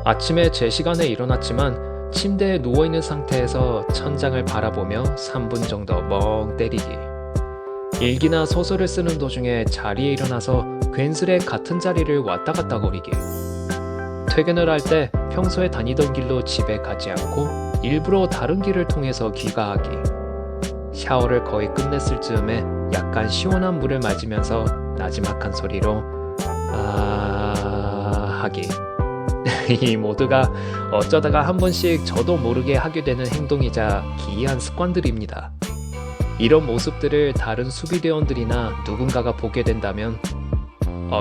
아침에 제 시간에 일어났지만 침대에 누워있는 상태에서 천장을 바라보며 3분 정도 멍 때리기. 일기나 소설을 쓰는 도중에 자리에 일어나서 괜스레 같은 자리를 왔다 갔다 거리기. 퇴근을 할 때 평소에 다니던 길로 집에 가지 않고 일부러 다른 길을 통해서 귀가하기. 샤워를 거의 끝냈을 즈음에 약간 시원한 물을 맞으면서 나지막한 소리로 하기. 이 모두가 어쩌다가 한 번씩 저도 모르게 하게 되는 행동이자 기이한 습관들입니다. 이런 모습들을 다른 수비대원들이나 누군가가 보게 된다면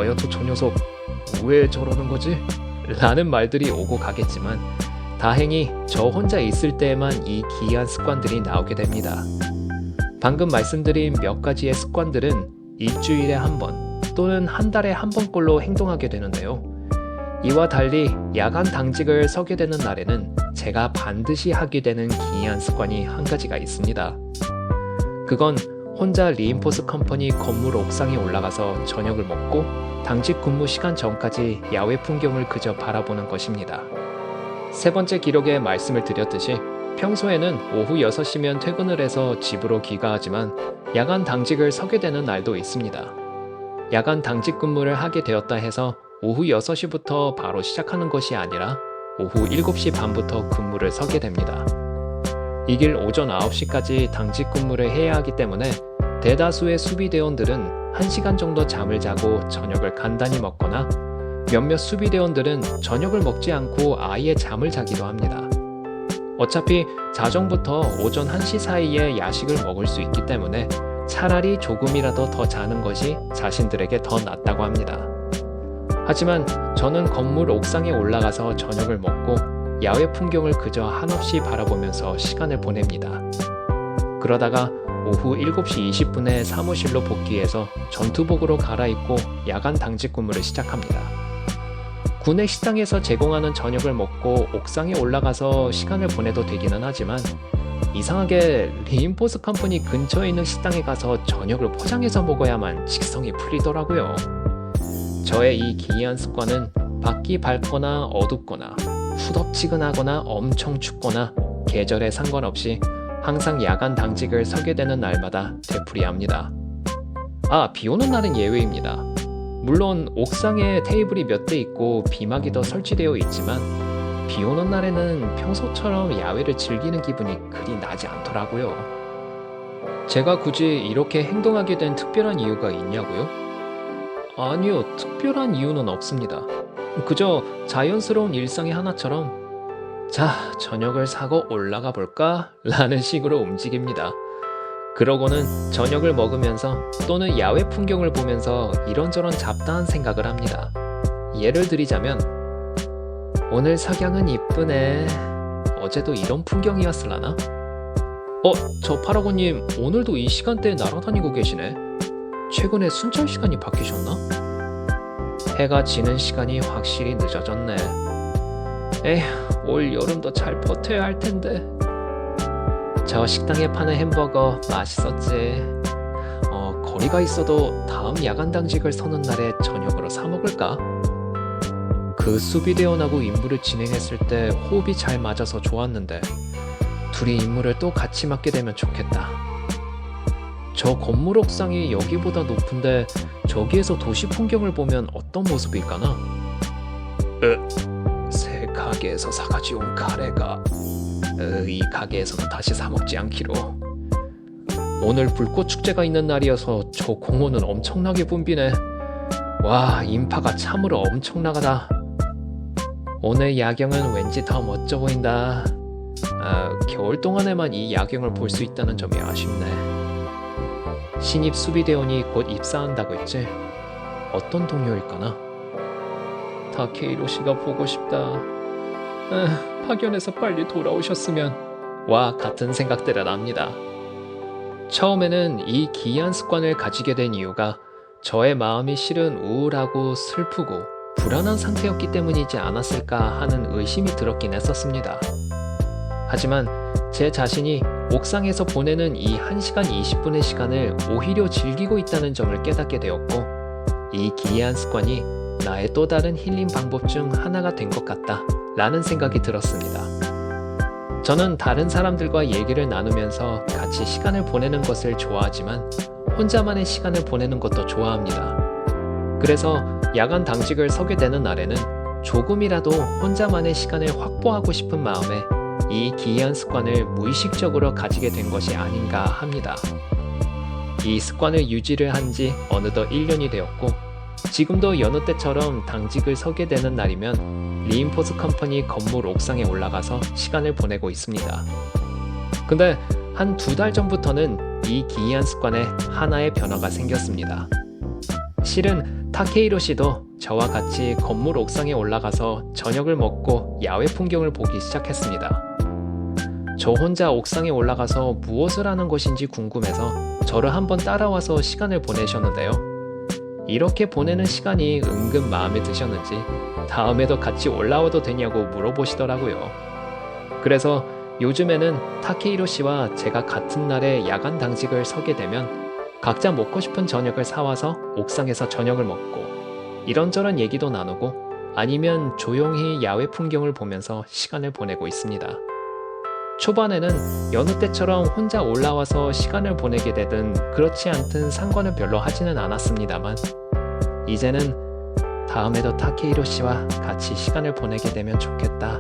여태 저 녀석 왜 저러는 거지? 라는 말들이 오고 가겠지만 다행히 저 혼자 있을 때에만 이 기이한 습관들이 나오게 됩니다. 방금 말씀드린 몇 가지의 습관들은 일주일에 한 번 또는 한 달에 한 번꼴로 행동하게 되는데요. 이와 달리 야간 당직을 서게 되는 날에는 제가 반드시 하게 되는 기이한 습관이 한 가지가 있습니다. 그건 혼자 리인포스 컴퍼니 건물 옥상에 올라가서 저녁을 먹고 당직 근무 시간 전까지 야외 풍경을 그저 바라보는 것입니다. 세 번째 기록에 말씀을 드렸듯이 평소에는 오후 6시면 퇴근을 해서 집으로 귀가하지만 야간 당직을 서게 되는 날도 있습니다. 야간 당직 근무를 하게 되었다 해서 오후 6시부터 바로 시작하는 것이 아니라 오후 7시 반부터 근무를 서게 됩니다. 이 길 오전 9시까지 당직 근무를 해야 하기 때문에 대다수의 수비대원들은 1시간 정도 잠을 자고 저녁을 간단히 먹거나 몇몇 수비대원들은 저녁을 먹지 않고 아예 잠을 자기도 합니다. 어차피 자정부터 오전 1시 사이에 야식을 먹을 수 있기 때문에 차라리 조금이라도 더 자는 것이 자신들에게 더 낫다고 합니다. 하지만 저는 건물 옥상에 올라가서 저녁을 먹고 야외 풍경을 그저 한없이 바라보면서 시간을 보냅니다. 그러다가 오후 7시 20분에 사무실로 복귀해서 전투복으로 갈아입고 야간 당직 근무를 시작합니다. 군의 식당에서 제공하는 저녁을 먹고 옥상에 올라가서 시간을 보내도 되기는 하지만 이상하게 리인포스 컴퍼니 근처에 있는 식당에 가서 저녁을 포장해서 먹어야만 직성이 풀리더라고요. 저의 이 기이한 습관은 밖이 밝거나 어둡거나 후덥지근하거나 엄청 춥거나 계절에 상관없이 항상 야간 당직을 서게 되는 날마다 되풀이합니다. 비 오는 날은 예외입니다. 물론 옥상에 테이블이 몇 대 있고 비마기도 설치되어 있지만 비 오는 날에는 평소처럼 야외를 즐기는 기분이 그리 나지 않더라고요. 제가 굳이 이렇게 행동하게 된 특별한 이유가 있냐고요? 아니요, 특별한 이유는 없습니다. 그저 자연스러운 일상의 하나처럼 자, 저녁을 사고 올라가 볼까? 라는 식으로 움직입니다. 그러고는 저녁을 먹으면서 또는 야외 풍경을 보면서 이런저런 잡다한 생각을 합니다. 예를 들자면 오늘 석양은 이쁘네. 어제도 이런 풍경이었을라나? 저 파라고님 오늘도 이 시간대에 날아다니고 계시네. 최근에 순찰 시간이 바뀌셨나? 해가 지는 시간이 확실히 늦어졌네. 에휴, 올 여름도 잘 버텨야 할 텐데. 저 식당에 파는 햄버거 맛있었지. 거리가 있어도 다음 야간 당직을 서는 날에 저녁으로 사 먹을까? 그 수비대원하고 임무를 진행했을 때 호흡이 잘 맞아서 좋았는데 둘이 임무를 또 같이 맡게 되면 좋겠다. 저 건물 옥상이 여기보다 높은데 저기에서 도시 풍경을 보면 어떤 모습일까나? 새 가게에서 사가지 온 카레가 이 가게에서는 다시 사 먹지 않기로. 오늘 불꽃 축제가 있는 날이어서 저 공원은 엄청나게 붐비네. 와, 인파가 참으로 엄청나가다. 오늘 야경은 왠지 더 멋져 보인다. 겨울 동안에만 이 야경을 볼 수 있다는 점이 아쉽네. 신입 수비대원이 곧 입사한다고 했지? 어떤 동료일까나? 다케이로 씨가 보고 싶다. 파견에서 빨리 돌아오셨으면. 와 같은 생각들을 합니다. 처음에는 이 기이한 습관을 가지게 된 이유가 저의 마음이 실은 우울하고 슬프고 불안한 상태였기 때문이지 않았을까 하는 의심이 들었긴 했었습니다. 하지만 제 자신이 옥상에서 보내는 이 1시간 20분의 시간을 오히려 즐기고 있다는 점을 깨닫게 되었고 이 기이한 습관이 나의 또 다른 힐링 방법 중 하나가 된 것 같다 라는 생각이 들었습니다. 저는 다른 사람들과 얘기를 나누면서 같이 시간을 보내는 것을 좋아하지만 혼자만의 시간을 보내는 것도 좋아합니다. 그래서 야간 당직을 서게 되는 날에는 조금이라도 혼자만의 시간을 확보하고 싶은 마음에 이 기이한 습관을 무의식적으로 가지게 된 것이 아닌가 합니다. 이 습관을 유지를 한 지 어느덧 1년이 되었고 지금도 여느 때처럼 당직을 서게 되는 날이면 리인포스 컴퍼니 건물 옥상에 올라가서 시간을 보내고 있습니다. 근데 한 2달 전부터는 이 기이한 습관에 하나의 변화가 생겼습니다. 실은 타케히로 씨도 저와 같이 건물 옥상에 올라가서 저녁을 먹고 야외 풍경을 보기 시작했습니다. 저 혼자 옥상에 올라가서 무엇을 하는 것인지 궁금해서 저를 한번 따라와서 시간을 보내셨는데요. 이렇게 보내는 시간이 은근 마음에 드셨는지 다음에도 같이 올라와도 되냐고 물어보시더라고요. 그래서 요즘에는 타케히로 씨와 제가 같은 날에 야간 당직을 서게 되면 각자 먹고 싶은 저녁을 사와서 옥상에서 저녁을 먹고 이런저런 얘기도 나누고 아니면 조용히 야외 풍경을 보면서 시간을 보내고 있습니다. 초반에는 여느 때처럼 혼자 올라와서 시간을 보내게 되든 그렇지 않든 상관을 별로 하지는 않았습니다만 이제는 다음에도 타케히로 씨와 같이 시간을 보내게 되면 좋겠다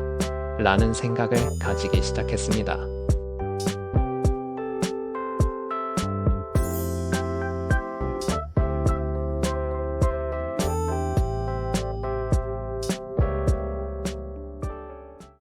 라는 생각을 가지기 시작했습니다.